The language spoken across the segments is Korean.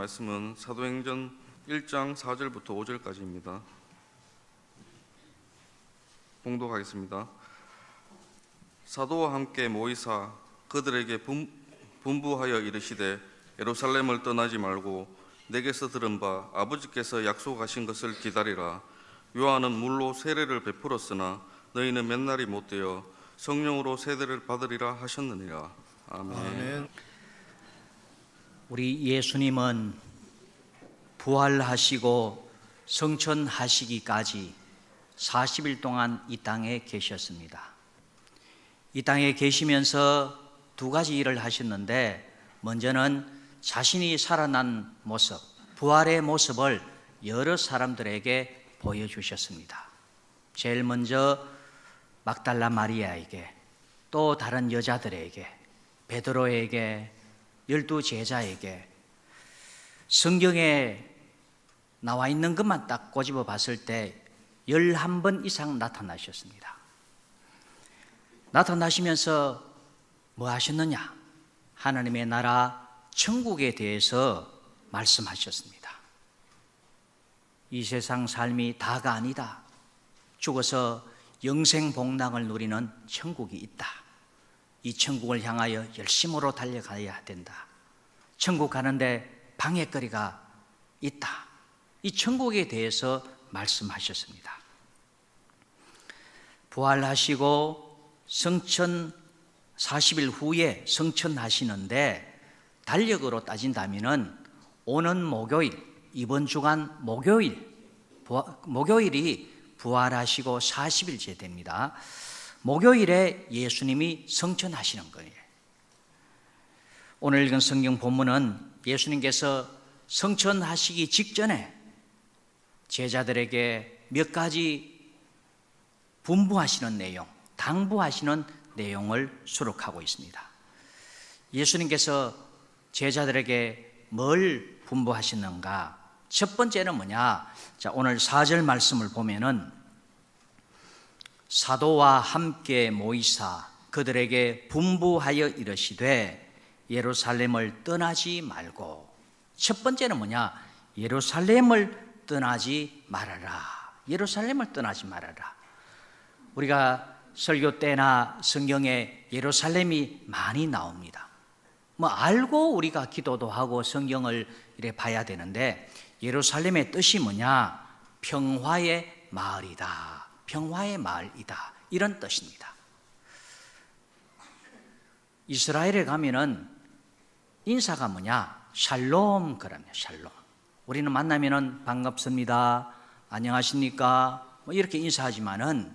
말씀은 사도행전 1장 4절부터 5절까지입니다. 봉독하겠습니다. 사도와 함께 모이사 그들에게 분부하여 이르시되 예루살렘을 떠나지 말고 내게서 들은 바 아버지께서 약속하신 것을 기다리라. 요한은 물로 세례를 베풀었으나 너희는 몇 날이 못되어 성령으로 세례를 받으리라 하셨느니라. 아멘. 우리 예수님은 부활하시고 성천하시기까지 40일 동안 이 땅에 계셨습니다. 이 땅에 계시면서 두 가지 일을 하셨는데, 먼저는 자신이 살아난 모습, 부활의 모습을 여러 사람들에게 보여주셨습니다. 제일 먼저 막달라 마리아에게, 또 다른 여자들에게, 베드로에게, 12 제자에게, 성경에 나와 있는 것만 딱 꼬집어 봤을 때 11번 이상 나타나셨습니다. 나타나시면서 뭐 하셨느냐? 하나님의 나라 천국에 대해서 말씀하셨습니다. 이 세상 삶이 다가 아니다. 죽어서 영생복락을 누리는 천국이 있다. 이 천국을 향하여 열심으로 달려가야 된다. 천국 가는데 방해거리가 있다. 이 천국에 대해서 말씀하셨습니다. 부활하시고 성천 40일 후에 성천하시는데, 달력으로 따진다면 오는 목요일, 이번 주간 목요일이 부활하시고 40일째 됩니다. 목요일에 예수님이 성천하시는 거예요. 오늘 읽은 성경 본문은 예수님께서 성천하시기 직전에 제자들에게 몇 가지 분부하시는 내용, 당부하시는 내용을 수록하고 있습니다. 예수님께서 제자들에게 뭘 분부하시는가? 첫 번째는 뭐냐? 자, 오늘 4절 말씀을 보면은 사도와 함께 모이사 그들에게 분부하여 이르시되 예루살렘을 떠나지 말고. 첫 번째는 뭐냐? 예루살렘을 떠나지 말아라. 예루살렘을 떠나지 말아라. 우리가 설교 때나 성경에 예루살렘이 많이 나옵니다. 뭐 알고 우리가 기도도 하고 성경을 이래 봐야 되는데, 예루살렘의 뜻이 뭐냐? 평화의 마을이다. 평화의 마을이다. 이런 뜻입니다. 이스라엘에 가면은 인사가 뭐냐? 샬롬 그럽니다. 샬롬. 우리는 만나면은 반갑습니다, 안녕하십니까, 뭐 이렇게 인사하지만은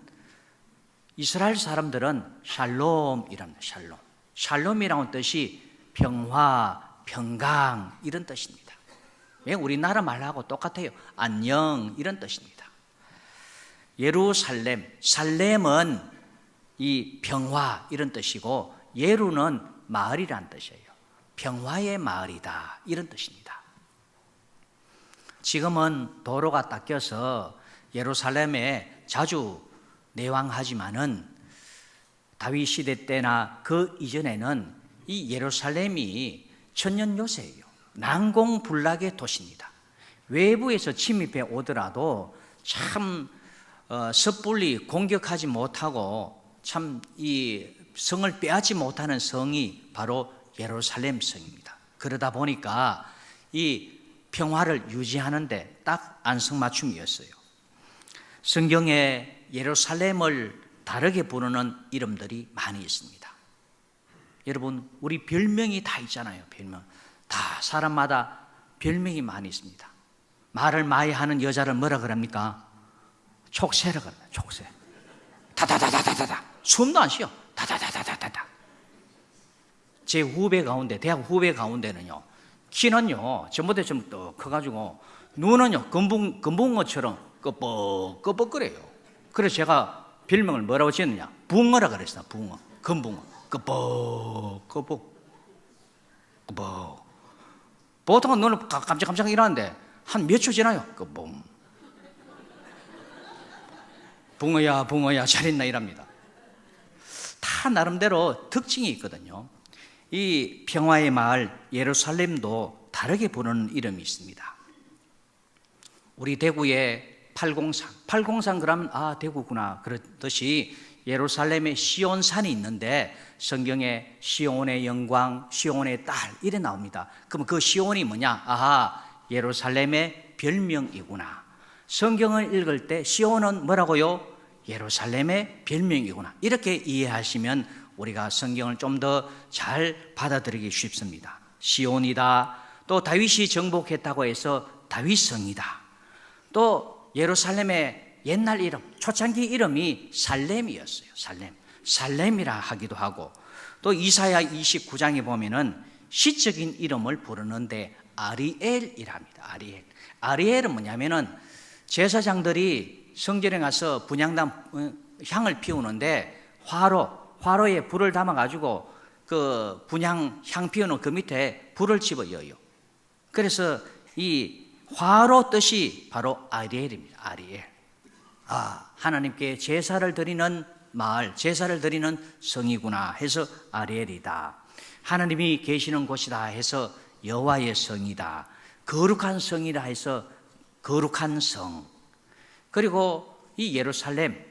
이스라엘 사람들은 샬롬이랍니다. 샬롬. 샬롬이라는 뜻이 평화, 평강 이런 뜻입니다. 왜? 우리나라 말하고 똑같아요. 안녕 이런 뜻입니다. 예루살렘, 살렘은 이 평화 이런 뜻이고, 예루는 마을이란 뜻이에요. 평화의 마을이다 이런 뜻입니다. 지금은 도로가 닦여서 예루살렘에 자주 내왕하지만은 다윗 시대 때나 그 이전에는 이 예루살렘이 천년 요새예요. 난공불락의 도시입니다. 외부에서 침입해 오더라도 참 섣불리 공격하지 못하고 참 이 성을 빼앗지 못하는 성이 바로 예루살렘 성입니다. 그러다 보니까 이 평화를 유지하는데 딱 안성맞춤이었어요. 성경에 예루살렘을 다르게 부르는 이름들이 많이 있습니다. 여러분, 우리 별명이 다 있잖아요. 별명. 다 사람마다 별명이 많이 있습니다. 말을 많이 하는 여자를 뭐라 그럽니까? 촉새라 그럽니다. 촉새. 다다다다다다. 숨도 안 쉬어. 다다다다다다. 제 후배 가운데, 대학 후배 가운데는요, 키는요 전보다 좀 더 커가지고 눈은요 금붕어처럼 끄뻑끄뻑거려요. 그래서 제가 별명을 뭐라고 지었느냐? 붕어라 그랬어요. 붕어, 금붕어. 끄뻑끄뻑. 보통은 눈을 깜짝깜짝 일하는데 한 몇 초 지나요. 끄뻑. 붕어야 붕어야 잘 있나 이랍니다. 다 나름대로 특징이 있거든요. 이 평화의 마을 예루살렘도 다르게 부르는 이름이 있습니다. 우리 대구에 팔공산 그러면 대구구나 그렇듯이 예루살렘에 시온산이 있는데 성경에 시온의 영광, 시온의 딸 이래 나옵니다. 그럼 그 시온이 뭐냐? 예루살렘의 별명이구나. 성경을 읽을 때 시온은 뭐라고요? 예루살렘의 별명이구나. 이렇게 이해하시면 우리가 성경을 좀 더 잘 받아들이기 쉽습니다. 시온이다. 또 다윗이 정복했다고 해서 다윗성이다. 또 예루살렘의 옛날 이름, 초창기 이름이 살렘이었어요. 살렘이라 하기도 하고, 또 이사야 29장에 보면은 시적인 이름을 부르는데 아리엘이랍니다. 아리엘은 뭐냐면은 제사장들이 성전에 가서 분향단 향을 피우는데 화로에 불을 담아가지고 그 분향 향 피우는 그 밑에 불을 집어여요. 그래서 이 화로 뜻이 바로 아리엘입니다. 아리엘. 하나님께 제사를 드리는 마을, 제사를 드리는 성이구나 해서 아리엘이다. 하나님이 계시는 곳이다 해서 여호와의 성이다. 거룩한 성이라 해서 거룩한 성. 그리고 이 예루살렘,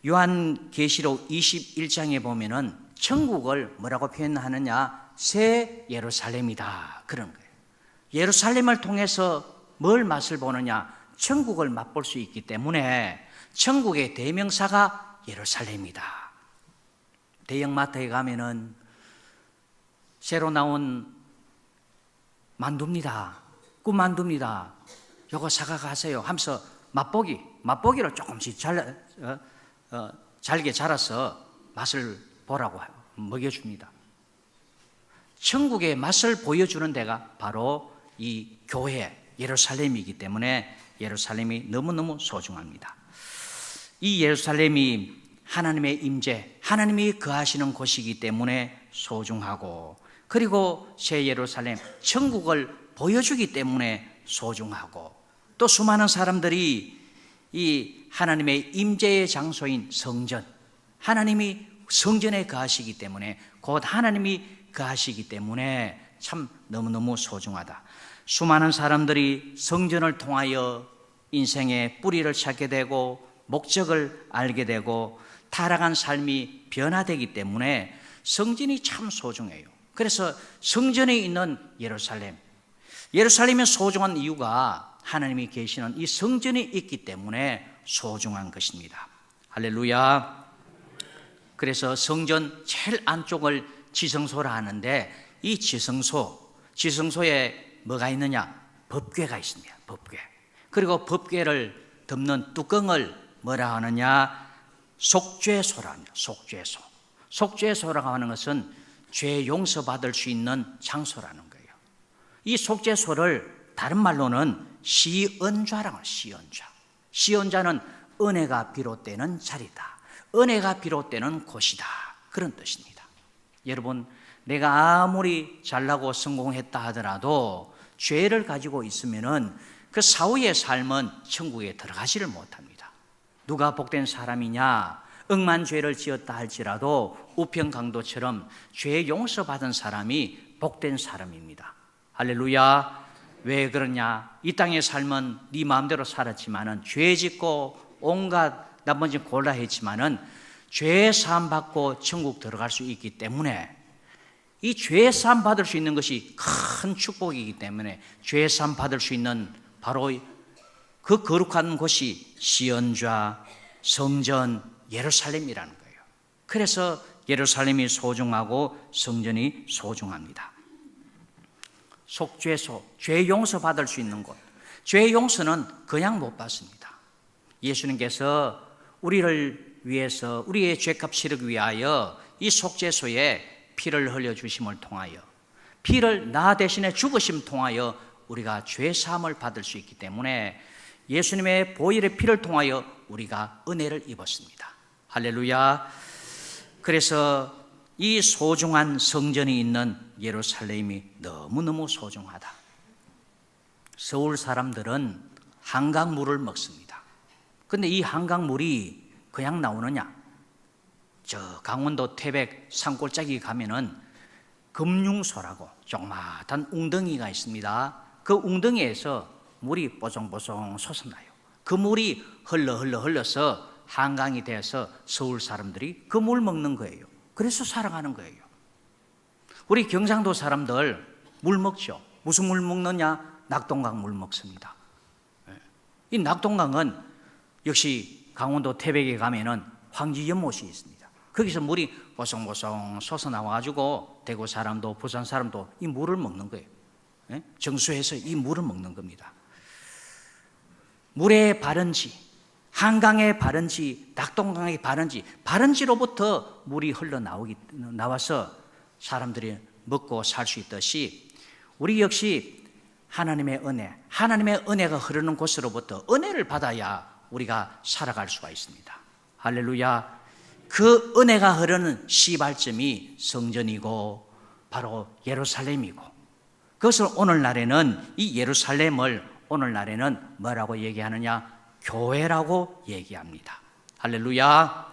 요한계시록 21장에 보면은 천국을 뭐라고 표현하느냐? 새 예루살렘이다. 그런 거예요. 예루살렘을 통해서 뭘 맛을 보느냐? 천국을 맛볼 수 있기 때문에 천국의 대명사가 예루살렘이다. 대형마트에 가면은 새로 나온 만두입니다. 꿈만두입니다. 요거 사가 가세요 하면서 맛보기로 조금씩 잘게 자라서 맛을 보라고 먹여줍니다. 천국의 맛을 보여주는 데가 바로 이 교회 예루살렘이기 때문에 예루살렘이 너무너무 소중합니다. 이 예루살렘이 하나님의 임재, 하나님이 거하시는 곳이기 때문에 소중하고, 그리고 새 예루살렘, 천국을 보여주기 때문에 소중하고, 또 수많은 사람들이 이 하나님의 임재의 장소인 성전, 하나님이 성전에 거하시기 때문에, 곧 하나님이 거하시기 때문에 참 너무너무 소중하다. 수많은 사람들이 성전을 통하여 인생의 뿌리를 찾게 되고 목적을 알게 되고 타락한 삶이 변화되기 때문에 성전이 참 소중해요. 그래서 성전에 있는 예루살렘이 소중한 이유가 하나님이 계시는 이 성전이 있기 때문에 소중한 것입니다. 할렐루야. 그래서 성전 제일 안쪽을 지성소라 하는데, 이 지성소에 뭐가 있느냐? 법궤가 있습니다. 법궤. 그리고 법궤를 덮는 뚜껑을 뭐라 하느냐? 속죄소라 합니다. 속죄소라고 하는 것은 죄 용서받을 수 있는 장소라는 거예요. 이 속죄소를 다른 말로는 시언좌라고 해요. 시언좌는 은혜가 비롯되는 자리다. 은혜가 비롯되는 곳이다. 그런 뜻입니다. 여러분, 내가 아무리 잘나고 성공했다 하더라도 죄를 가지고 있으면은 그 사후의 삶은 천국에 들어가지를 못합니다. 누가 복된 사람이냐? 억만 죄를 지었다 할지라도 우편강도처럼 죄 용서받은 사람이 복된 사람입니다. 할렐루야. 왜 그러냐? 이 땅의 삶은 네 마음대로 살았지만은 죄 짓고 온갖 나쁜 짓 골라 했지만은 죄 사함 받고 천국 들어갈 수 있기 때문에, 이 죄 사함 받을 수 있는 것이 큰 축복이기 때문에 죄 사함 받을 수 있는 바로 그 거룩한 곳이 시언좌, 성전, 예루살렘이라는 거예요. 그래서 예루살렘이 소중하고 성전이 소중합니다. 속죄소, 죄 용서 받을 수 있는 곳. 죄 용서는 그냥 못 받습니다. 예수님께서 우리를 위해서, 우리의 죄값 치르기 위하여 이 속죄소에 피를 흘려주심을 통하여, 피를 나 대신에 죽으심 통하여 우리가 죄 사함을 받을 수 있기 때문에 예수님의 보혈의 피를 통하여 우리가 은혜를 입었습니다. 할렐루야. 그래서 이 소중한 성전이 있는 예루살렘이 너무너무 소중하다. 서울 사람들은 한강물을 먹습니다. 그런데 이 한강물이 그냥 나오느냐? 저 강원도 태백 산골짜기 가면은 금융소라고 조그마한 웅덩이가 있습니다. 그 웅덩이에서 물이 뽀송뽀송 솟아나요. 그 물이 흘러서 한강이 되어서 서울 사람들이 그 물 먹는 거예요. 그래서 살아가는 거예요. 우리 경상도 사람들 물 먹죠. 무슨 물 먹느냐? 낙동강 물 먹습니다. 이 낙동강은 역시 강원도 태백에 가면은 황지연못이 있습니다. 거기서 물이 보송보송 솟아나와가지고 대구 사람도 부산 사람도 이 물을 먹는 거예요. 정수해서 이 물을 먹는 겁니다. 물의 바른지, 한강의 바른지, 낙동강의 바른지로부터 물이 흘러나와서 사람들이 먹고 살 수 있듯이 우리 역시 하나님의 은혜가 흐르는 곳으로부터 은혜를 받아야 우리가 살아갈 수가 있습니다. 할렐루야. 그 은혜가 흐르는 시발점이 성전이고 바로 예루살렘이고, 그것을 오늘날에는 이 예루살렘을 오늘날에는 뭐라고 얘기하느냐? 교회라고 얘기합니다. 할렐루야.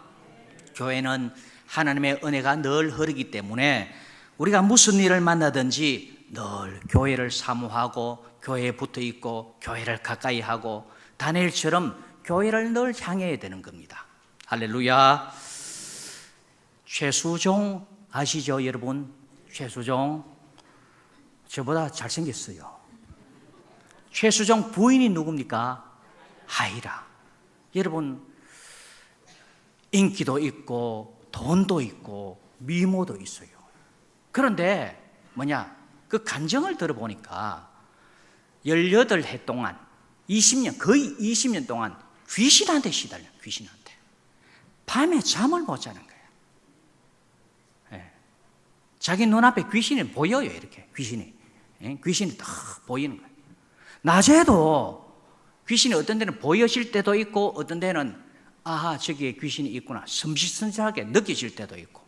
교회는 하나님의 은혜가 늘 흐르기 때문에 우리가 무슨 일을 만나든지 늘 교회를 사모하고 교회에 붙어 있고 교회를 가까이 하고 다니엘처럼 교회를 늘 향해야 되는 겁니다. 할렐루야. 최수종 아시죠, 여러분? 최수종 저보다 잘생겼어요. 최수종 부인이 누굽니까? 하이라. 여러분, 인기도 있고 돈도 있고 미모도 있어요. 그런데 그 간증을 들어보니까 18해 동안 20년, 거의 20년 동안 귀신한테 시달려. 귀신한테 밤에 잠을 못 자는 거예요. 자기 눈앞에 귀신이 보여요. 이렇게 귀신이 딱 보이는 거예요. 낮에도 귀신이 어떤 데는 보여질 때도 있고 어떤 데는 아하, 저기에 귀신이 있구나 섬찟섬찟하게 느껴질 때도 있고,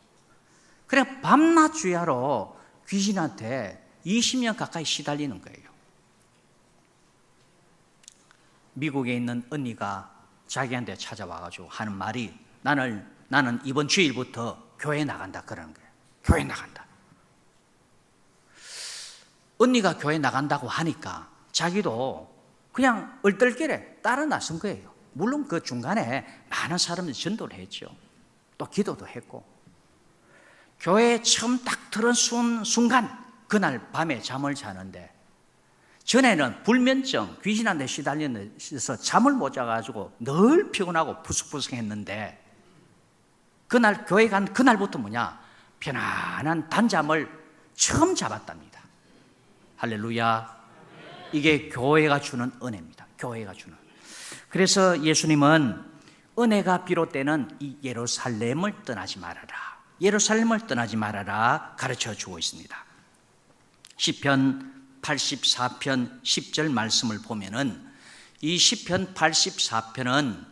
그래 밤낮 주야로 귀신한테 20년 가까이 시달리는 거예요. 미국에 있는 언니가 자기한테 찾아와가지고 하는 말이 나는 이번 주일부터 교회 나간다 그러는 거예요. 교회 나간다. 언니가 교회 나간다고 하니까 자기도 그냥 얼떨결에 따라 나선 거예요. 물론 그 중간에 많은 사람들이 전도를 했죠. 또 기도도 했고. 교회에 처음 딱 들은 순간 그날 밤에 잠을 자는데, 전에는 불면증, 귀신한테 시달려서 잠을 못 자가지고 늘 피곤하고 푸석푸석했는데 그날 교회 간 그날부터 편안한 단잠을 처음 잡았답니다. 할렐루야. 이게 교회가 주는 은혜입니다. 교회가 주는. 그래서 예수님은 은혜가 비롯되는 이 예루살렘을 떠나지 말아라, 예루살렘을 떠나지 말아라 가르쳐 주고 있습니다. 시편 84편 10절 말씀을 보면은 이 시편 84편은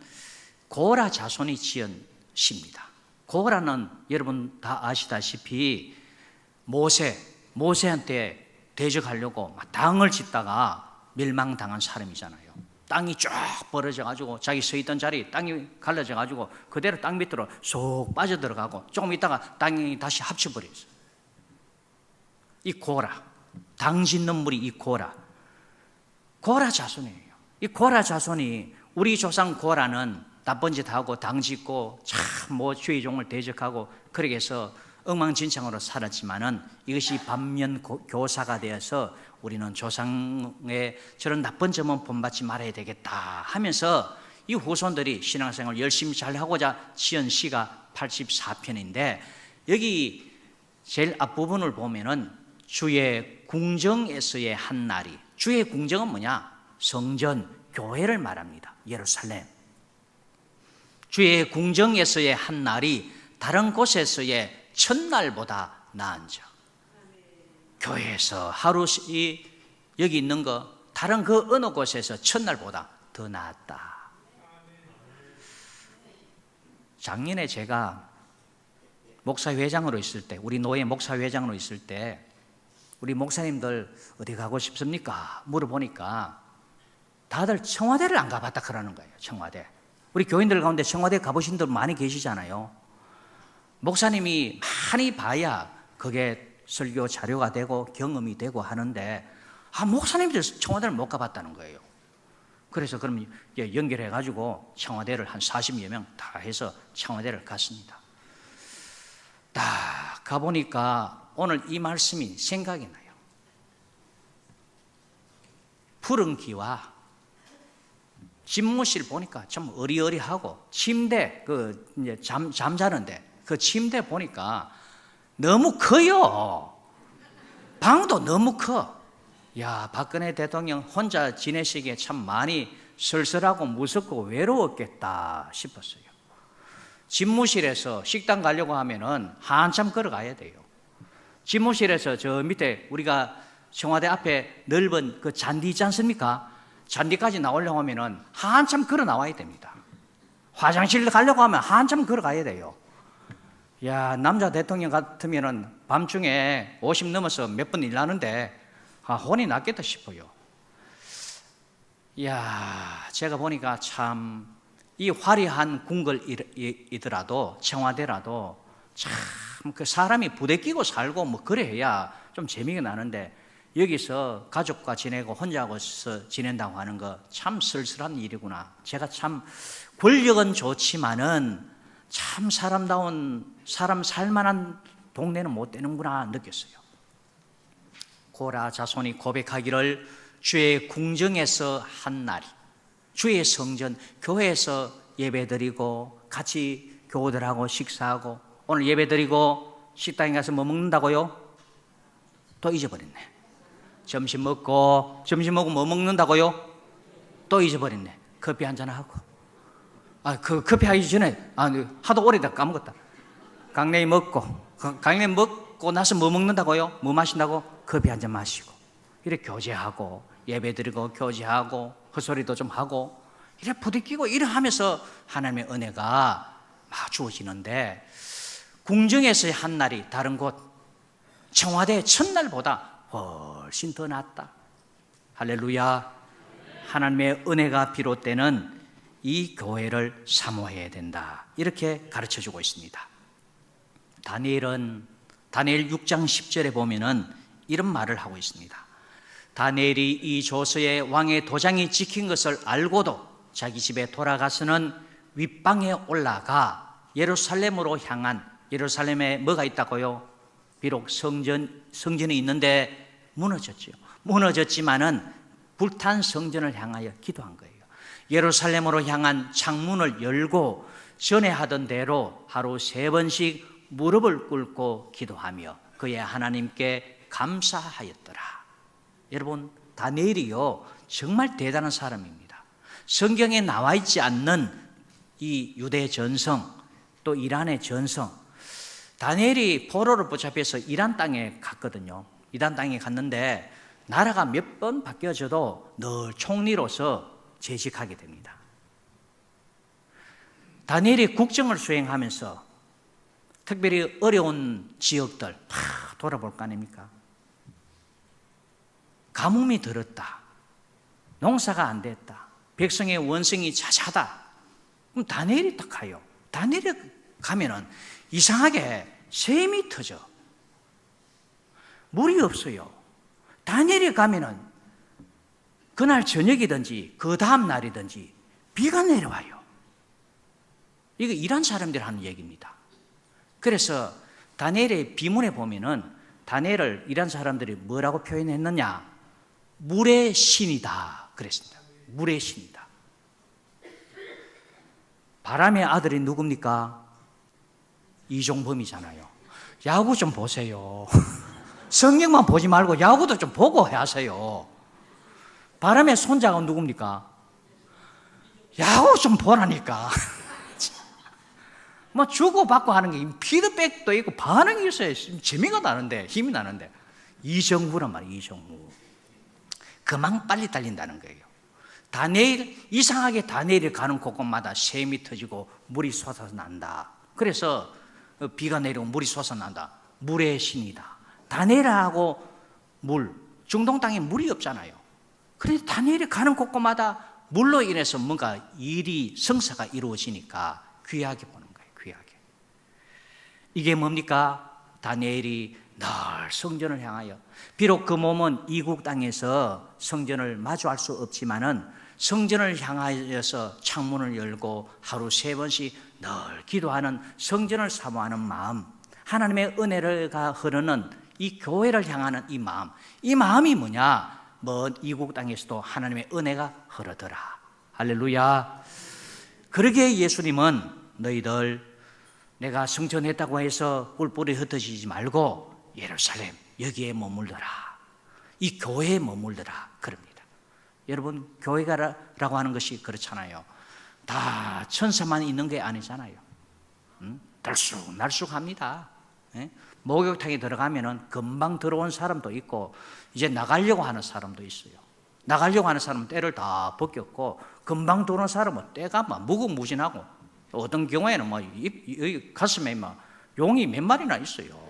고라 자손이 지은 시입니다. 고라는 여러분 다 아시다시피 모세한테 대적하려고 당을 짓다가 멸망당한 사람이잖아요. 땅이 쫙 벌어져가지고 자기 서 있던 자리 땅이 갈라져가지고 그대로 땅 밑으로 쏙 빠져들어가고 조금 있다가 땅이 다시 합쳐버렸어요. 이 고라, 당 짓는 물이 이 고라 자손이에요. 이 고라 자손이, 우리 조상 고라는 나쁜 짓 하고 당 짓고 참 주의 종을 대적하고 그렇게 해서 엉망진창으로 살았지만은 이것이 반면 교사가 되어서 우리는 조상의 저런 나쁜 점은 본받지 말아야 되겠다 하면서 이 후손들이 신앙생활을 열심히 잘 하고자 지은 시가 84편인데, 여기 제일 앞부분을 보면은 주의 궁정에서의 한 날이, 주의 궁정은 성전, 교회를 말합니다. 예루살렘. 주의 궁정에서의 한 날이 다른 곳에서의 첫날보다 나은 자. 교회에서 하루 여기 있는 거 다른 그 어느 곳에서 첫날보다 더 나았다. 작년에 제가 목사회장으로 있을 때, 우리 노예 목사회장으로 있을 때 우리 목사님들 어디 가고 싶습니까? 물어보니까 다들 청와대를 안 가봤다 그러는 거예요. 청와대. 우리 교인들 가운데 청와대 가보신 분 많이 계시잖아요. 목사님이 많이 봐야 그게 설교 자료가 되고 경험이 되고 하는데 목사님들 청와대를 못 가봤다는 거예요. 그래서 그럼 연결해가지고 청와대를 한 40여 명 다 해서 청와대를 갔습니다. 딱 가보니까 오늘 이 말씀이 생각이 나요. 푸른 기와 집무실 보니까 좀 어리어리하고 침대 이제 잠자는데 그 침대 보니까 너무 커요. 방도 너무 커. 야, 박근혜 대통령 혼자 지내시기에 참 많이 쓸쓸하고 무섭고 외로웠겠다 싶었어요. 집무실에서 식당 가려고 하면은 한참 걸어가야 돼요. 집무실에서 저 밑에 우리가 청와대 앞에 넓은 그 잔디 있지 않습니까? 잔디까지 나오려고 하면은 한참 걸어 나와야 됩니다. 화장실 가려고 하면 한참 걸어가야 돼요. 야, 남자 대통령 같으면은 밤중에 50 넘어서 몇 번 일하는데 혼이 났겠다 싶어요. 야, 제가 보니까 참 이 화려한 궁궐이더라도 청와대라도 참 그 사람이 부대 끼고 살고 뭐 그래 해야 좀 재미가 나는데 여기서 가족과 지내고 혼자서 지낸다고 하는 거 참 쓸쓸한 일이구나. 제가 참 권력은 좋지만은 참 사람 살만한 동네는 못 되는구나 느꼈어요. 고라 자손이 고백하기를 주의 궁정에서 한 날이, 주의 성전 교회에서 예배드리고 같이 교우들하고 식사하고, 오늘 예배드리고 식당에 가서 뭐 먹는다고요? 또 잊어버렸네. 점심 먹고 뭐 먹는다고요? 또 잊어버렸네. 커피 한잔하고, 그 커피 하기 전에 하도 오래다 까먹었다. 강냉이 먹고 나서 뭐 먹는다고요? 뭐 마신다고? 커피 한잔 마시고, 이렇게 교제하고 예배드리고 교제하고 헛소리도 좀 하고 이렇게 부딪히고 이래 하면서 하나님의 은혜가 막 주어지는데, 궁정에서의 한 날이 다른 곳 청와대의 첫날보다 훨씬 더 낫다. 할렐루야. 하나님의 은혜가 비롯되는 이 교회를 사모해야 된다, 이렇게 가르쳐주고 있습니다. 다니엘 6장 10절에 보면은 이런 말을 하고 있습니다. 다니엘이 이 조서에 왕의 도장이 찍힌 것을 알고도 자기 집에 돌아가서는 윗방에 올라가 예루살렘으로 향한, 예루살렘에 뭐가 있다고요? 비록 성전이 있는데 무너졌지만은 불탄 성전을 향하여 기도한 거예요. 예루살렘으로 향한 창문을 열고 전에 하던 대로 하루 3번씩 무릎을 꿇고 기도하며 그의 하나님께 감사하였더라. 여러분, 다니엘이요 정말 대단한 사람입니다. 성경에 나와 있지 않는 이 유대 전성, 또 이란의 전성, 다니엘이 포로를 붙잡혀서 이란 땅에 갔거든요. 이란 땅에 갔는데 나라가 몇 번 바뀌어져도 늘 총리로서 재직하게 됩니다. 다니엘이 국정을 수행하면서 특별히 어려운 지역들 다 돌아볼 거 아닙니까? 가뭄이 들었다, 농사가 안 됐다, 백성의 원성이 자자하다. 그럼 다니엘이 딱 가요. 다니엘이 가면은 이상하게 샘이 터져, 물이 없어요. 다니엘이 가면은 그날 저녁이든지 그 다음 날이든지 비가 내려와요. 이거 이란 사람들이 하는 얘기입니다. 그래서 다니엘의 비문에 보면은 다니엘을 이란 사람들이 뭐라고 표현했느냐? 물의 신이다 그랬습니다. 물의 신이다. 바람의 아들이 누굽니까? 이종범이잖아요. 야구 좀 보세요. 성경만 보지 말고 야구도 좀 보고 하세요. 바람의 손자가 누굽니까? 야구 좀 보라니까. 뭐 주고받고 하는 게 피드백도 있고 반응이 있어야 재미가 나는데, 힘이 나는데. 이정후란 말이에요. 이정후. 그만 빨리 달린다는 거예요. 다니엘, 이상하게 다니엘이 가는 곳곳마다 샘이 터지고 물이 솟아서 난다. 그래서 비가 내리고 물이 솟아난다. 물의 신이다. 다니엘하고 중동 땅에 물이 없잖아요. 그래서 다니엘이 가는 곳곳마다 물로 인해서 뭔가 성사가 이루어지니까 귀하게 보는 거예요. 귀하게. 이게 뭡니까? 다니엘이 늘 성전을 향하여, 비록 그 몸은 이국 땅에서 성전을 마주할 수 없지만은 성전을 향하여서 창문을 열고 하루 3번씩 늘 기도하는, 성전을 사모하는 마음, 하나님의 은혜가 흐르는 이 교회를 향하는 이 마음, 이 마음이 뭐냐? 먼 이국 땅에서도 하나님의 은혜가 흐르더라. 할렐루야. 그러기에 예수님은 너희들 내가 성전했다고 해서 뿔뿔이 흩어지지 말고 예루살렘 여기에 머물더라, 이 교회에 머물더라 그럽니다. 여러분, 교회가라고 하는 것이 그렇잖아요. 다 천사만 있는 게 아니잖아요. 날쑥날쑥합니다. 목욕탕에 들어가면은 금방 들어온 사람도 있고 이제 나가려고 하는 사람도 있어요. 나가려고 하는 사람은 때를 다 벗겼고, 금방 들어온 사람은 때가 막 무궁무진하고, 어떤 경우에는 뭐 가슴에 막 용이 몇 마리나 있어요.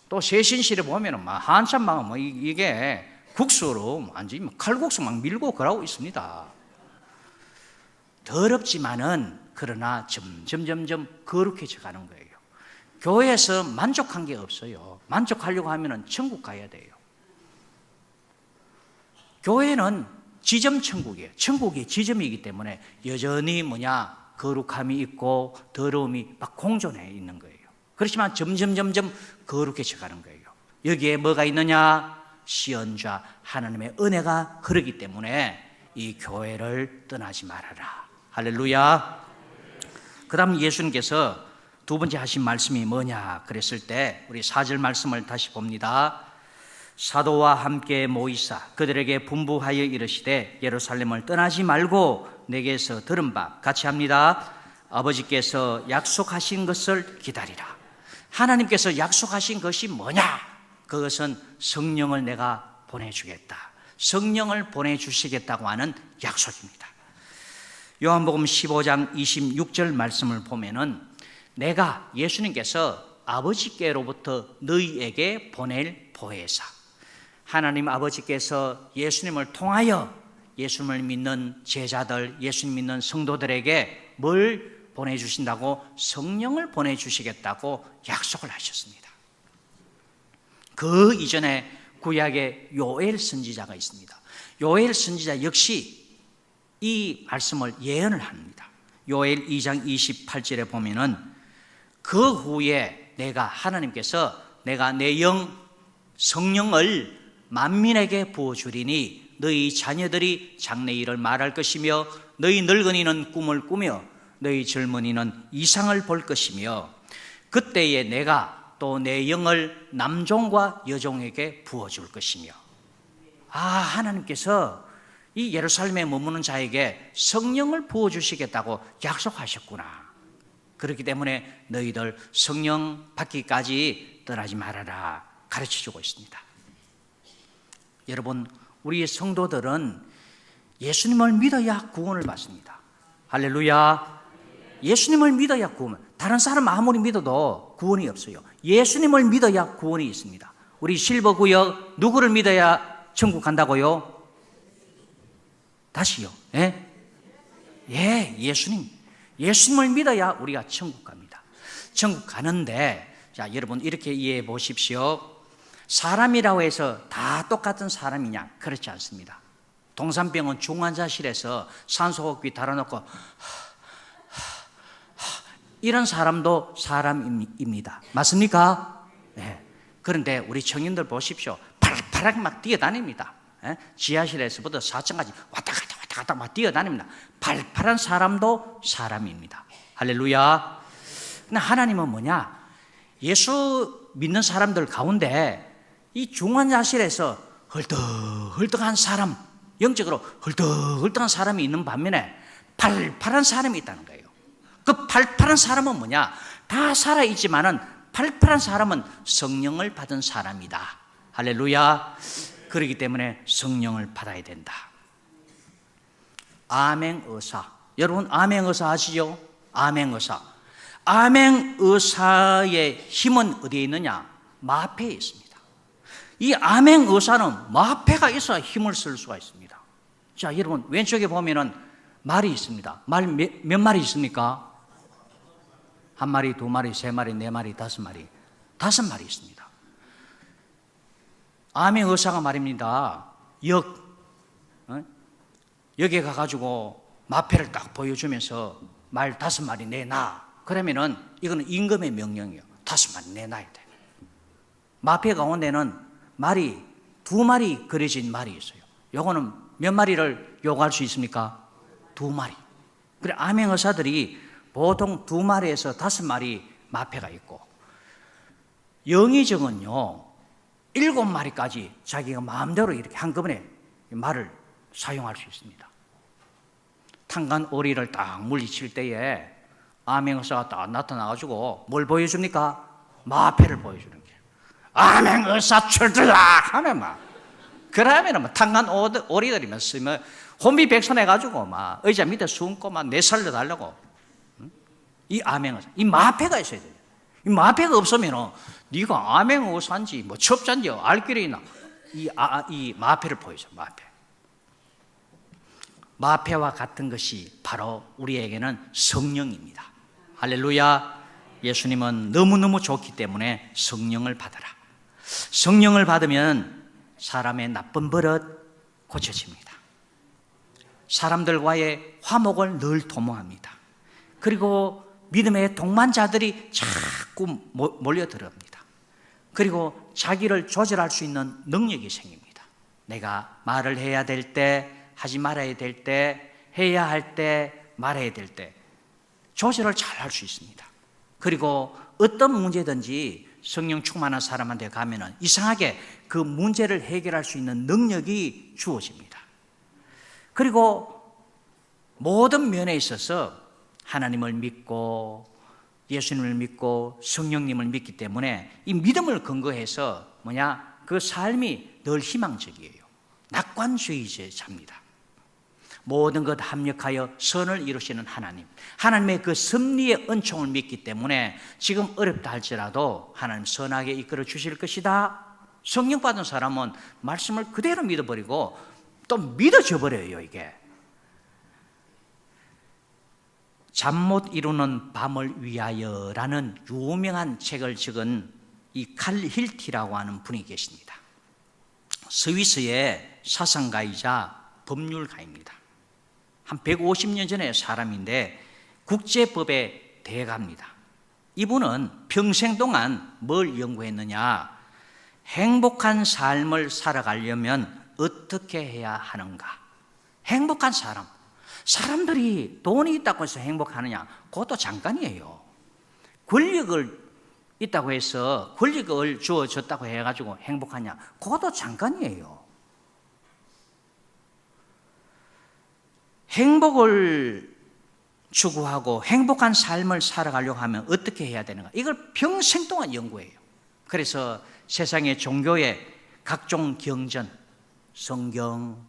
또 세신실에 보면은 막 한참 막 뭐 이게 국수로 완전히 칼국수 막 밀고 그러고 있습니다. 더럽지만은 그러나 점점 거룩해져 가는 거예요. 교회에서 만족한 게 없어요. 만족하려고 하면은 천국 가야 돼요. 교회는 지점 천국이에요. 천국이 지점이기 때문에 여전히 거룩함이 있고 더러움이 막 공존해 있는 거예요. 그렇지만 점점 거룩해져 가는 거예요. 여기에 뭐가 있느냐? 시연자 하나님의 은혜가 흐르기 때문에 이 교회를 떠나지 말아라. 할렐루야. 그 다음 예수님께서 두 번째 하신 말씀이 뭐냐 그랬을 때 우리 4절 말씀을 다시 봅니다. 사도와 함께 모이사 그들에게 분부하여 이르시되 예루살렘을 떠나지 말고 내게서 들은 바 같이 합니다. 아버지께서 약속하신 것을 기다리라. 하나님께서 약속하신 것이 뭐냐? 그것은 성령을 내가 보내주겠다, 성령을 보내주시겠다고 하는 약속입니다. 요한복음 15장 26절 말씀을 보면은 내가, 예수님께서 아버지께로부터 너희에게 보낼 보혜사, 하나님 아버지께서 예수님을 통하여 예수님을 믿는 제자들, 예수님 믿는 성도들에게 뭘 보내주신다고? 성령을 보내주시겠다고 약속을 하셨습니다. 그 이전에 구약에 요엘 선지자가 있습니다. 요엘 선지자 역시 이 말씀을 예언을 합니다. 요엘 2장 28절에 보면은 그 후에 하나님께서 내가 내 성령을 만민에게 부어주리니 너희 자녀들이 장래일을 말할 것이며 너희 늙은이는 꿈을 꾸며 너희 젊은이는 이상을 볼 것이며 그때에 내가 또 내 영을 남종과 여종에게 부어줄 것이며. 하나님께서 이 예루살렘에 머무는 자에게 성령을 부어주시겠다고 약속하셨구나. 그렇기 때문에 너희들 성령 받기까지 떠나지 말아라 가르쳐주고 있습니다. 여러분, 우리 성도들은 예수님을 믿어야 구원을 받습니다. 할렐루야. 예수님을 믿어야 구원. 다른 사람 아무리 믿어도 구원이 없어요. 예수님을 믿어야 구원이 있습니다. 우리 실버구역 누구를 믿어야 천국 간다고요? 다시요. 예수님. 예수님을 믿어야 우리가 천국 갑니다. 천국 가는데, 자, 여러분 이렇게 이해해 보십시오. 사람이라고 해서 다 똑같은 사람이냐? 그렇지 않습니다. 동산병원 중환자실에서 산소호흡기 달아놓고 이런 사람도 사람입니다. 맞습니까? 네. 그런데 우리 청년들 보십시오. 팔팔하게 막 뛰어다닙니다. 지하실에서부터 4층까지 왔다 갔다 막 뛰어다닙니다. 팔팔한 사람도 사람입니다. 할렐루야. 근데 하나님은 뭐냐? 예수 믿는 사람들 가운데 이 중환자실에서 헐떡헐떡한 사람, 영적으로 헐떡헐떡한 사람이 있는 반면에 팔팔한 사람이 있다는 거예요. 그 팔팔한 사람은 뭐냐? 다 살아있지만은 팔팔한 사람은 성령을 받은 사람이다. 할렐루야. 그렇기 때문에 성령을 받아야 된다. 암행의사. 여러분 암행의사 아시죠? 암행의사. 암행의사의 힘은 어디에 있느냐? 마패에 있습니다. 이 암행의사는 마패가 있어야 힘을 쓸 수가 있습니다. 자, 여러분 왼쪽에 보면은 말이 있습니다. 말 몇 마리 있습니까? 한 마리, 두 마리, 세 마리, 네 마리, 다섯 마리. 5마리 있습니다. 암행 의사가 말입니다. 역에 가가지고 마패를 딱 보여주면서 말 5마리 내놔. 그러면은 이거는 임금의 명령이에요. 5마리 내놔야 돼. 마패 가운데는 말이 2마리 그려진 말이 있어요. 요거는 몇 마리를 요구할 수 있습니까? 2마리. 그래, 암행 의사들이 보통 2마리에서 5마리 마패가 있고, 영의정은요 7마리까지 자기가 마음대로 이렇게 한꺼번에 말을 사용할 수 있습니다. 탄간 오리를 딱 물리칠 때에 암행 의사가 딱 나타나가지고 뭘 보여줍니까? 마패를 보여주는 거예요. 암행 의사 출두라 하면 막, 그러면은 막 탄간 오리들이면 쓰면 혼비백산해가지고 막 의자 밑에 숨고 막 내살려 달라고. 이 암행 의사, 이 마패가 있어야 돼요. 이 마패가 없으면은 네가 암행 의사인지 뭐 첩자인지 알 길이 있나? 이 마패를 보여줘. 마패와 같은 것이 바로 우리에게는 성령입니다. 할렐루야. 예수님은 너무너무 좋기 때문에 성령을 받아라. 성령을 받으면 사람의 나쁜 버릇 고쳐집니다. 사람들과의 화목을 늘 도모합니다. 그리고 믿음의 동반자들이 자꾸 몰려들어옵니다. 그리고 자기를 조절할 수 있는 능력이 생깁니다. 내가 말을 해야 될 때, 하지 말아야 될 때, 해야 할 때, 말해야 될 때 조절을 잘 할 수 있습니다. 그리고 어떤 문제든지 성령 충만한 사람한테 가면은 이상하게 그 문제를 해결할 수 있는 능력이 주어집니다. 그리고 모든 면에 있어서 하나님을 믿고 예수님을 믿고 성령님을 믿기 때문에 이 믿음을 근거해서 그 삶이 늘 희망적이에요. 낙관주의자입니다. 모든 것 합력하여 선을 이루시는 하나님, 하나님의 그 섭리의 은총을 믿기 때문에 지금 어렵다 할지라도 하나님 선하게 이끌어 주실 것이다. 성령 받은 사람은 말씀을 그대로 믿어버리고 또 믿어져 버려요. 이게 잠 못 이루는 밤을 위하여라는 유명한 책을 적은 이 칼 힐티라고 하는 분이 계십니다. 스위스의 사상가이자 법률가입니다. 한 150년 전의 사람인데 국제법의 대가입니다. 이분은 평생 동안 뭘 연구했느냐? 행복한 삶을 살아가려면 어떻게 해야 하는가? 행복한 사람. 사람들이 돈이 있다고 해서 행복하느냐? 그것도 잠깐이에요. 권력을 있다고 해서 권력을 주어졌다고 해가지고 행복하냐? 그것도 잠깐이에요. 행복을 추구하고 행복한 삶을 살아가려고 하면 어떻게 해야 되는가? 이걸 평생 동안 연구해요. 그래서 세상의 종교의 각종 경전, 성경,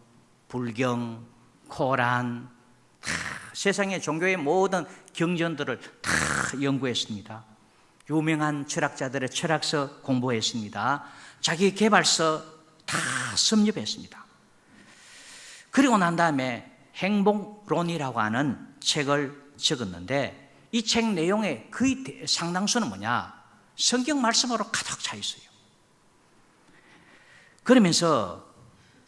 불경, 코란, 세상의 종교의 모든 경전들을 다 연구했습니다. 유명한 철학자들의 철학서 공부했습니다. 자기 개발서 다 섭렵했습니다. 그리고 난 다음에 행복론이라고 하는 책을 적었는데 이 책 내용의 거의 상당수는 성경 말씀으로 가득 차 있어요. 그러면서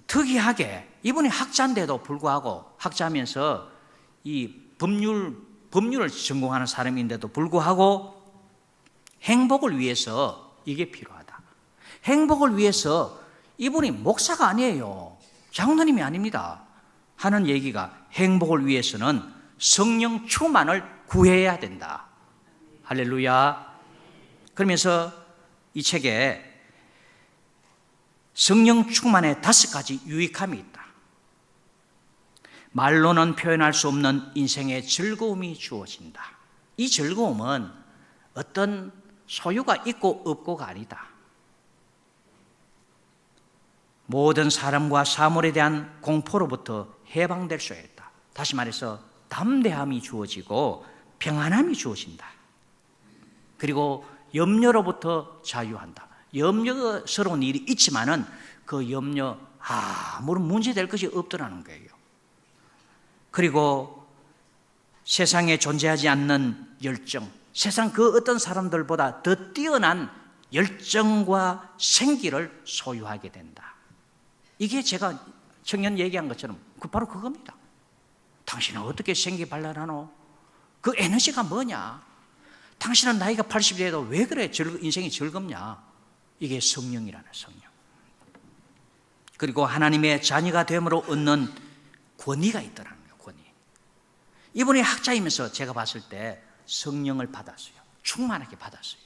특이하게 이분이 학자인데도 불구하고 학자면서 이 법률을 전공하는 사람인데도 불구하고 행복을 위해서 이게 필요하다. 행복을 위해서 이분이 목사가 아니에요. 장로님이 아닙니다. 하는 얘기가 행복을 위해서는 성령 충만을 구해야 된다. 할렐루야. 그러면서 이 책에 성령 충만의 5가지 유익함이 있다. 말로는 표현할 수 없는 인생의 즐거움이 주어진다. 이 즐거움은 어떤 소유가 있고 없고가 아니다. 모든 사람과 사물에 대한 공포로부터 해방될 수 있다. 다시 말해서 담대함이 주어지고 평안함이 주어진다. 그리고 염려로부터 자유한다. 염려스러운 일이 있지만은 그 염려 아무런 문제될 것이 없더라는 거예요. 그리고 세상에 존재하지 않는 열정, 세상 그 어떤 사람들보다 더 뛰어난 열정과 생기를 소유하게 된다. 이게 제가 청년 얘기한 것처럼 바로 그겁니다. 당신은 어떻게 생기 발랄하노? 그 에너지가 뭐냐? 당신은 나이가 80이 돼도 왜 그래 인생이 즐겁냐? 이게 성령이라는 성령. 그리고 하나님의 자녀가 됨으로 얻는 권위가 있더라는 거예요. 권위. 이분이 학자이면서 제가 봤을 때 성령을 받았어요. 충만하게 받았어요.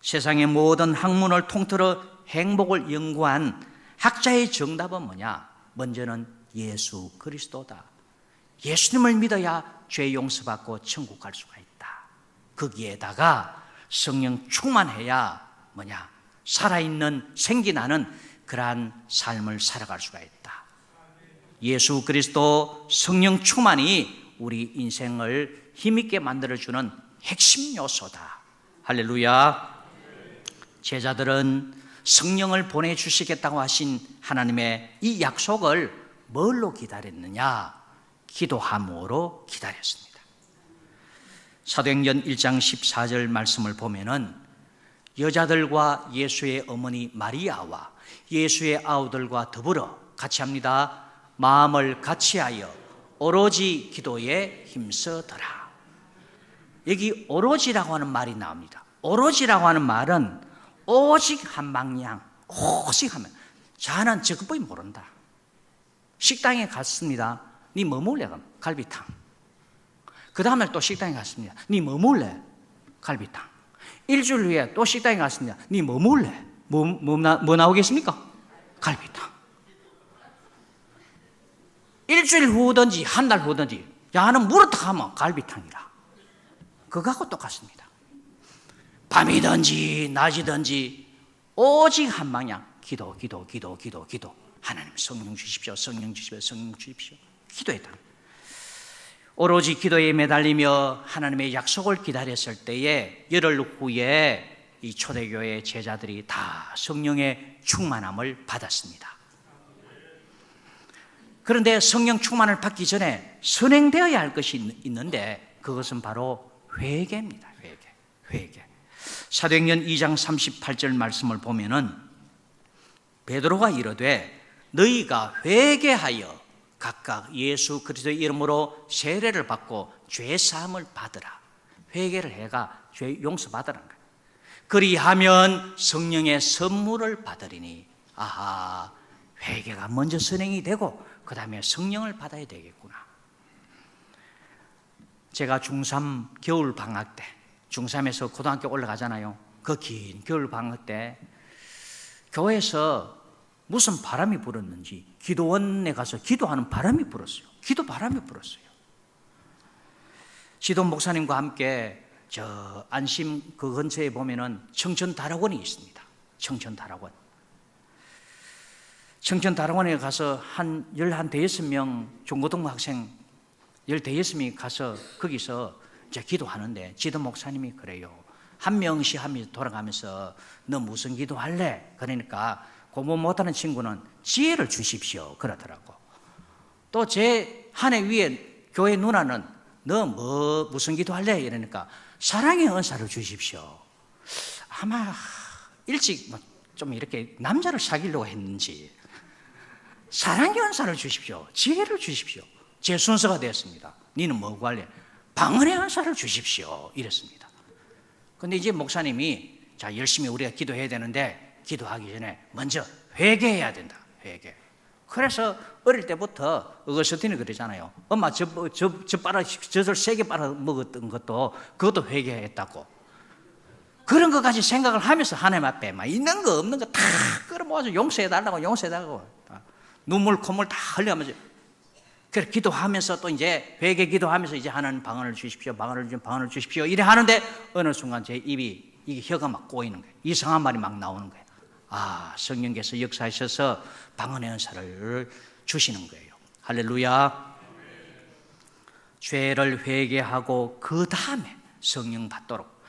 세상의 모든 학문을 통틀어 행복을 연구한 학자의 정답은 뭐냐? 먼저는 예수 그리스도다. 예수님을 믿어야 죄 용서받고 천국 갈 수가 있다. 거기에다가 성령 충만해야 뭐냐? 살아있는 생기나는 그러한 삶을 살아갈 수가 있다. 예수 그리스도 성령 충만이 우리 인생을 힘있게 만들어주는 핵심 요소다. 할렐루야. 제자들은 성령을 보내주시겠다고 하신 하나님의 이 약속을 뭘로 기다렸느냐? 기도함으로 기다렸습니다. 사도행전 1장 14절 말씀을 보면은 여자들과 예수의 어머니 마리아와 예수의 아우들과 더불어 같이 합니다. 마음을 같이하여 오로지 기도에 힘써더라. 여기 오로지라고 하는 말이 나옵니다. 오로지라고 하는 말은 오직 한 방향, 오직 하면. 자는 저것뿐이 모른다. 식당에 갔습니다. 니 뭐 먹을래? 갈비탕. 그 다음에 또 식당에 갔습니다. 니 뭐 먹을래? 갈비탕. 일주일 후에 또 식당에 갔습니다. 니 뭐 먹을래? 뭐 나오겠습니까? 갈비탕. 일주일 후든지 한 달 후든지 야는 물었다 하면 갈비탕이라. 그거하고 똑같습니다. 밤이든지 낮이든지 오직 한 방향 기도. 하나님 성령 주십시오. 성령 주십시오. 성령 주십시오. 기도했다. 오로지 기도에 매달리며 하나님의 약속을 기다렸을 때에 열흘 후에 이 초대교회 제자들이 다 성령의 충만함을 받았습니다. 그런데 성령 충만을 받기 전에 선행되어야 할 것이 있는데 그것은 바로 회개입니다. 회개. 사도행전 2장 38절 말씀을 보면은 베드로가 이르되 너희가 회개하여 각각 예수 그리스도의 이름으로 세례를 받고 죄 사함을 받으라. 회개를 해가 죄 용서 받으라는 거예요. 그리하면 성령의 선물을 받으리니 아하, 회개가 먼저 선행이 되고 그 다음에 성령을 받아야 되겠구나. 제가 중3 겨울 방학 때 중3에서 고등학교 올라가잖아요. 그 긴 겨울 방학 때 교회에서 무슨 바람이 불었는지 기도원에 가서 기도하는 바람이 불었어요. 기도 바람이 불었어요. 지돈 목사님과 함께 저 안심 그 근처에 보면은 청천다락원이 있습니다. 청천다락원. 청천다락원에 가서 한 15명 중고등부 학생 15명이 가서 거기서 이제 기도하는데 지도 목사님이 그래요. 한 명씩 하면서 돌아가면서 너 무슨 기도할래? 그러니까 공부 못하는 친구는 지혜를 주십시오. 그러더라고. 또 제 한 해 위에 교회 누나는 너 무슨 기도할래? 이러니까 사랑의 은사를 주십시오. 아마 일찍 좀 이렇게 남자를 사귀려고 했는지 사랑의 은사를 주십시오. 지혜를 주십시오. 제 순서가 됐습니다. 니는 뭐 구할래? 방언의 은사를 주십시오. 이랬습니다. 근데 이제 목사님이 자 열심히 우리가 기도해야 되는데 기도하기 전에 먼저 회개해야 된다. 회개. 그래서 어릴 때부터 어거스틴이 그러잖아요. 엄마 젖을 세게 빨아 먹었던 그것도 회개했다고. 그런 것까지 생각을 하면서 하나님 앞에 막 있는 거 없는 거 다 끌어모아서 용서해달라고 눈물 콧물 다 흘려가면서 그래 기도하면서 또 이제 회개 기도하면서 이제 하나님 방언을 주십시오. 방언을 주십시오. 이래 하는데 어느 순간 제 입이 이게 혀가 막 꼬이는 거예요. 이상한 말이 막 나오는 거예요. 아, 성령께서 역사하셔서 방언의 은사를 주시는 거예요. 할렐루야. 죄를 회개하고 그 다음에 성령 받도록.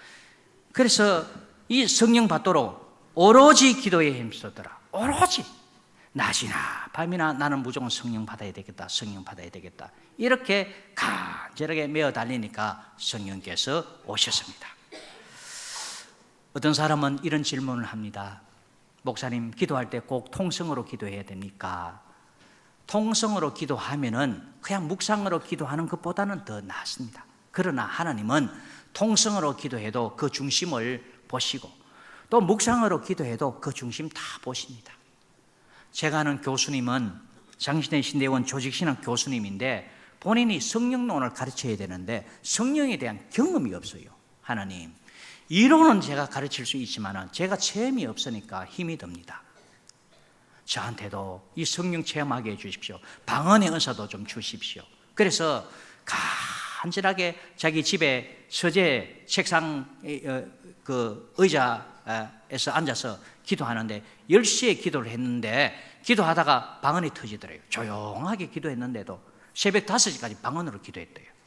그래서 이 성령 받도록 오로지 기도에 힘쓰더라. 오로지 낮이나 밤이나 나는 무조건 성령 받아야 되겠다. 성령 받아야 되겠다. 이렇게 간절하게 메어 달리니까 성령께서 오셨습니다. 어떤 사람은 이런 질문을 합니다. 목사님, 기도할 때 꼭 통성으로 기도해야 됩니까? 통성으로 기도하면은 그냥 묵상으로 기도하는 것보다는 더 낫습니다. 그러나 하나님은 통성으로 기도해도 그 중심을 보시고 또 묵상으로 기도해도 그 중심 다 보십니다. 제가 아는 교수님은 장신의 신대원 조직신학 교수님인데 본인이 성령론을 가르쳐야 되는데 성령에 대한 경험이 없어요. 하나님, 이론은 제가 가르칠 수 있지만 제가 체험이 없으니까 힘이 듭니다. 저한테도 이 성령 체험하게 해주십시오. 방언의 은사도 좀 주십시오. 그래서 간절하게 자기 집에 서재 책상 그 의자에서 앉아서 기도하는데 10시에 기도를 했는데 기도하다가 방언이 터지더래요. 조용하게 기도했는데도 새벽 5시까지 방언으로 기도했대요.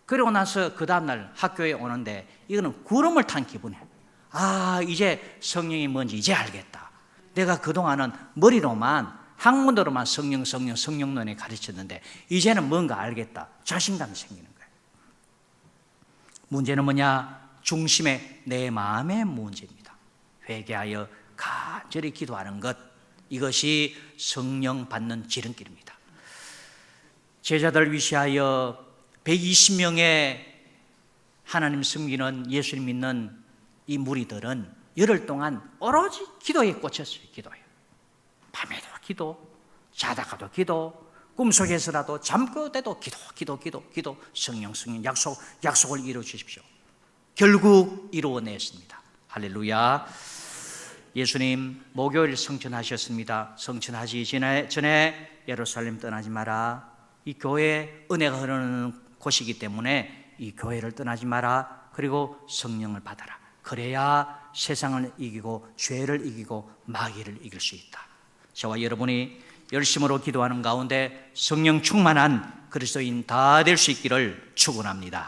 그러고 나서 그 다음날 학교에 오는데 이거는 구름을 탄 기분이에요. 아, 이제 성령이 뭔지 이제 알겠다. 내가 그동안은 머리로만 학문으로만 성령론에 가르쳤는데 이제는 뭔가 알겠다. 자신감이 생기는 거예요. 문제는 뭐냐? 중심에 내 마음의 문제입니다. 회개하여 간절히 기도하는 것, 이것이 성령 받는 지름길입니다. 제자들 위시하여 120명의 하나님 섬기는 예수님 믿는 이 무리들은 열흘 동안 오로지 기도에 꽂혔어요. 기도에. 밤에도 기도, 자다가도 기도, 꿈속에서라도 잠꼬 때도 기도, 성령 약속을 이루어 주십시오. 결국 이루어냈습니다. 할렐루야. 예수님 목요일 성천하셨습니다. 성천하시 전에 예루살렘 떠나지 마라. 이 교회 은혜가 흐르는 곳이기 때문에 이 교회를 떠나지 마라. 그리고 성령을 받아라. 그래야 세상을 이기고 죄를 이기고 마귀를 이길 수 있다. 저와 여러분이 열심으로 기도하는 가운데 성령 충만한 그리스도인 다 될 수 있기를 축원합니다.